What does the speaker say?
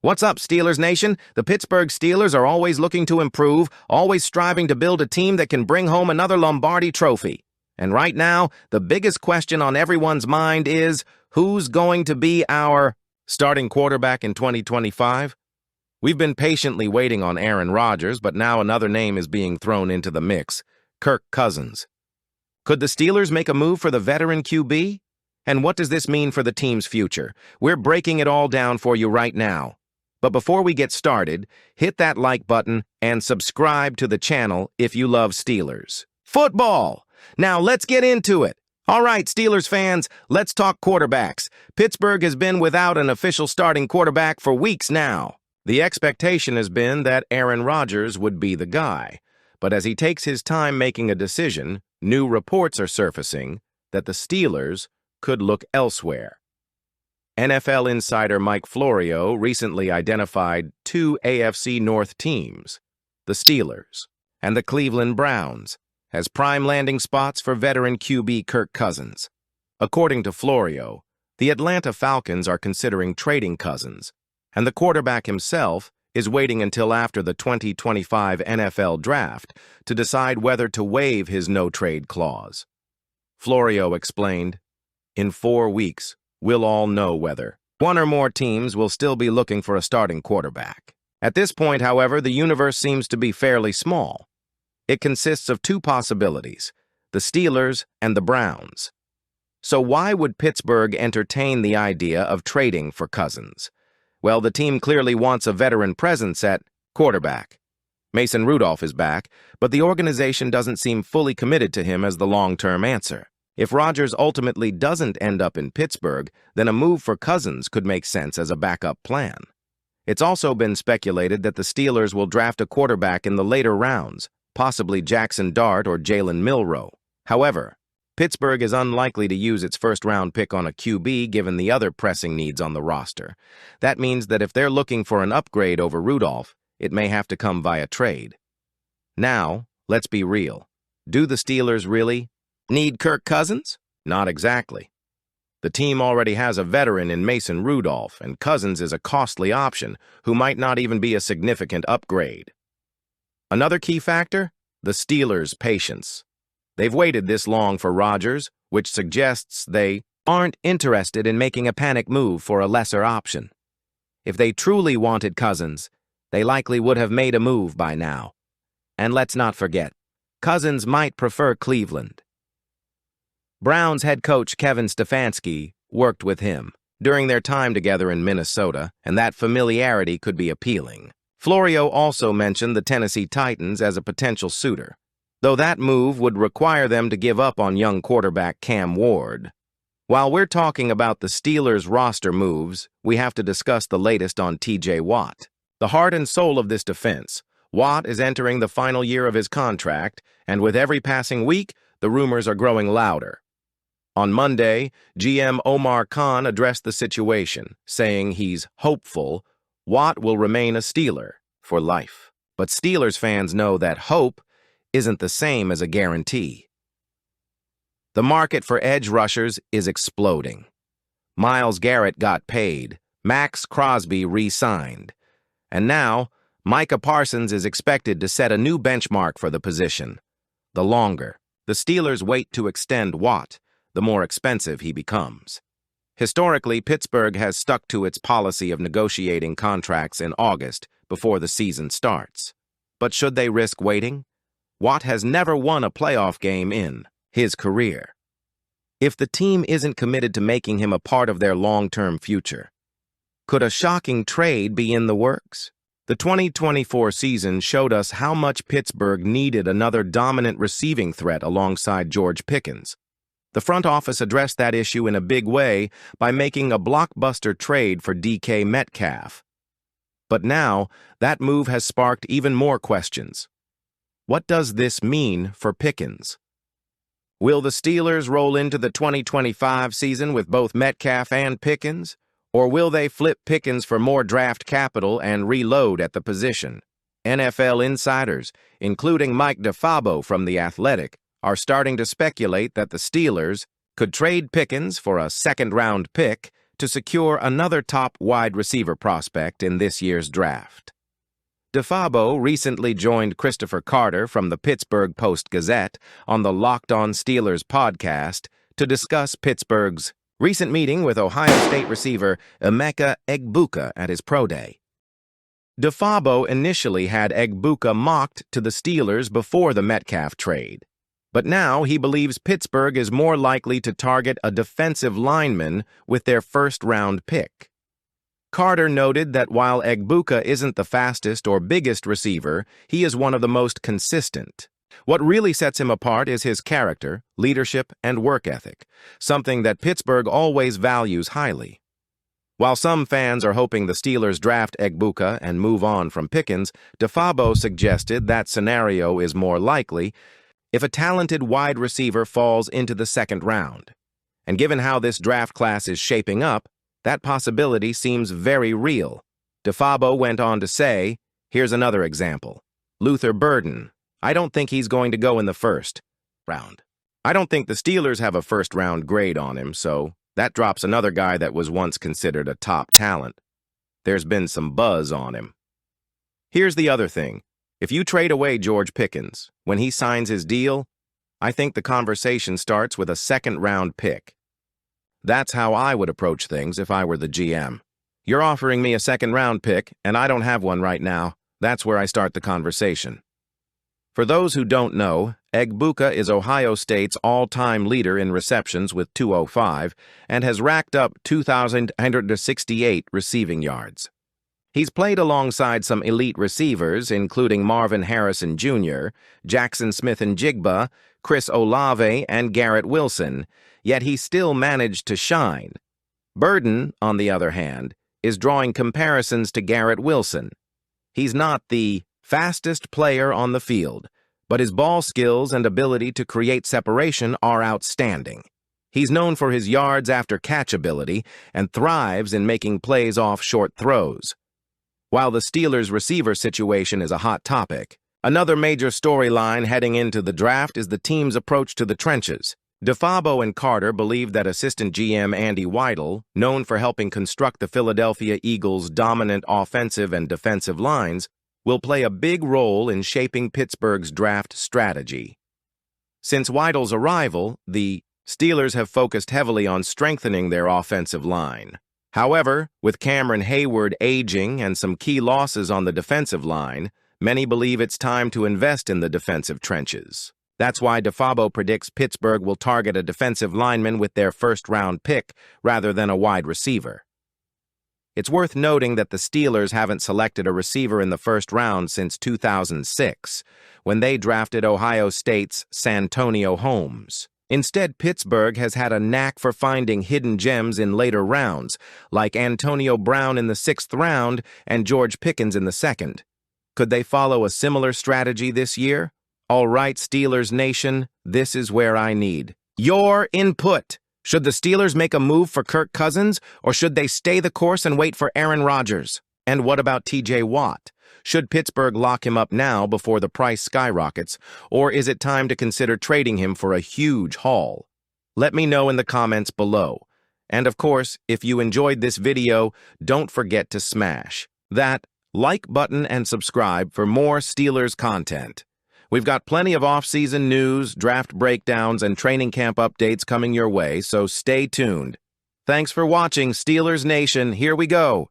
What's up, Steelers Nation? The Pittsburgh Steelers are always looking to improve, always striving to build a team that can bring home another Lombardi trophy. And right now, the biggest question on everyone's mind is, who's going to be our starting quarterback in 2025? We've been patiently waiting on Aaron Rodgers, but now another name is being thrown into the mix, Kirk Cousins. Could the Steelers make a move for the veteran QB? And what does this mean for the team's future? We're breaking it all down for you right now. But before we get started, hit that like button and subscribe to the channel if you love Steelers football. Now let's get into it. All right, Steelers fans, let's talk quarterbacks. Pittsburgh has been without an official starting quarterback for weeks now. The expectation has been that Aaron Rodgers would be the guy. But as he takes his time making a decision, new reports are surfacing that the Steelers could look elsewhere. NFL insider Mike Florio recently identified two AFC North teams, the Steelers and the Cleveland Browns, as prime landing spots for veteran QB Kirk Cousins. According to Florio, the Atlanta Falcons are considering trading Cousins, and the quarterback himself is waiting until after the 2025 NFL Draft to decide whether to waive his no-trade clause. Florio explained, "In 4 weeks, we'll all know whether one or more teams will still be looking for a starting quarterback. At this point, however, the universe seems to be fairly small. It consists of two possibilities, the Steelers and the Browns. So why would Pittsburgh entertain the idea of trading for Cousins? Well, the team clearly wants a veteran presence at quarterback. Mason Rudolph is back, but the organization doesn't seem fully committed to him as the long-term answer. If Rodgers ultimately doesn't end up in Pittsburgh, then a move for Cousins could make sense as a backup plan. It's also been speculated that the Steelers will draft a quarterback in the later rounds, possibly Jackson Dart or Jalen Milroe. However, Pittsburgh is unlikely to use its first-round pick on a QB given the other pressing needs on the roster. That means that if they're looking for an upgrade over Rudolph, it may have to come via trade. Now, let's be real. Do the Steelers really need Kirk Cousins? Not exactly. The team already has a veteran in Mason Rudolph, and Cousins is a costly option who might not even be a significant upgrade. Another key factor? The Steelers' patience. They've waited this long for Rodgers, which suggests they aren't interested in making a panic move for a lesser option. If they truly wanted Cousins, they likely would have made a move by now. And let's not forget, Cousins might prefer Cleveland. Browns head coach Kevin Stefanski worked with him during their time together in Minnesota, and that familiarity could be appealing. Florio also mentioned the Tennessee Titans as a potential suitor, though that move would require them to give up on young quarterback Cam Ward. While we're talking about the Steelers' roster moves, we have to discuss the latest on TJ Watt. The heart and soul of this defense, Watt is entering the final year of his contract, and with every passing week, the rumors are growing louder. On Monday, GM Omar Khan addressed the situation, saying he's hopeful Watt will remain a Steeler for life. But Steelers fans know that hope isn't the same as a guarantee. The market for edge rushers is exploding. Myles Garrett got paid, Max Crosby re-signed, and now Micah Parsons is expected to set a new benchmark for the position. The longer the Steelers wait to extend Watt, the more expensive he becomes. Historically, Pittsburgh has stuck to its policy of negotiating contracts in August before the season starts. But should they risk waiting? Watt has never won a playoff game in his career. If the team isn't committed to making him a part of their long-term future, could a shocking trade be in the works? The 2024 season showed us how much Pittsburgh needed another dominant receiving threat alongside George Pickens. The front office addressed that issue in a big way by making a blockbuster trade for DK Metcalf. But now, that move has sparked even more questions. What does this mean for Pickens? Will the Steelers roll into the 2025 season with both Metcalf and Pickens? Or will they flip Pickens for more draft capital and reload at the position? NFL insiders, including Mike DeFabo from The Athletic, are starting to speculate that the Steelers could trade Pickens for a second-round pick to secure another top wide receiver prospect in this year's draft. DeFabo recently joined Christopher Carter from the Pittsburgh Post-Gazette on the Locked On Steelers podcast to discuss Pittsburgh's recent meeting with Ohio State receiver Emeka Egbuka at his pro day. DeFabo initially had Egbuka mocked to the Steelers before the Metcalf trade, but now he believes Pittsburgh is more likely to target a defensive lineman with their first-round pick. Carter noted that while Egbuka isn't the fastest or biggest receiver, he is one of the most consistent. What really sets him apart is his character, leadership, and work ethic, something that Pittsburgh always values highly. While some fans are hoping the Steelers draft Egbuka and move on from Pickens, DeFabo suggested that scenario is more likely if a talented wide receiver falls into the second round. And given how this draft class is shaping up, that possibility seems very real. DeFabo went on to say, here's another example. Luther Burden. I don't think he's going to go in the first round. I don't think the Steelers have a first-round grade on him, so that drops another guy that was once considered a top talent. There's been some buzz on him. Here's the other thing. If you trade away George Pickens, when he signs his deal, I think the conversation starts with a second-round pick. That's how I would approach things if I were the GM. You're offering me a second-round pick, and I don't have one right now. That's where I start the conversation. For those who don't know, Egbuka is Ohio State's all-time leader in receptions with 205 and has racked up 2,168 receiving yards. He's played alongside some elite receivers, including Marvin Harrison Jr., Jackson Smith-Njigba, Chris Olave, and Garrett Wilson, yet he still managed to shine. Burden, on the other hand, is drawing comparisons to Garrett Wilson. He's not the fastest player on the field, but his ball skills and ability to create separation are outstanding. He's known for his yards after catch ability and thrives in making plays off short throws. While the Steelers' receiver situation is a hot topic, another major storyline heading into the draft is the team's approach to the trenches. DeFabo and Carter believe that assistant GM Andy Weidl, known for helping construct the Philadelphia Eagles' dominant offensive and defensive lines, will play a big role in shaping Pittsburgh's draft strategy. Since Weidl's arrival, the Steelers have focused heavily on strengthening their offensive line. However, with Cameron Hayward aging and some key losses on the defensive line, many believe it's time to invest in the defensive trenches. That's why DeFabo predicts Pittsburgh will target a defensive lineman with their first-round pick rather than a wide receiver. It's worth noting that the Steelers haven't selected a receiver in the first round since 2006, when they drafted Ohio State's Santonio Holmes. Instead, Pittsburgh has had a knack for finding hidden gems in later rounds, like Antonio Brown in the 6th round and George Pickens in the 2nd. Could they follow a similar strategy this year? All right, Steelers Nation, this is where I need your input. Should the Steelers make a move for Kirk Cousins, or should they stay the course and wait for Aaron Rodgers? And what about TJ Watt? Should Pittsburgh lock him up now before the price skyrockets, or is it time to consider trading him for a huge haul? Let me know in the comments below. And of course, if you enjoyed this video, don't forget to smash that like button and subscribe for more Steelers content. We've got plenty of off-season news, draft breakdowns, and training camp updates coming your way, so stay tuned. Thanks for watching, Steelers Nation. Here we go.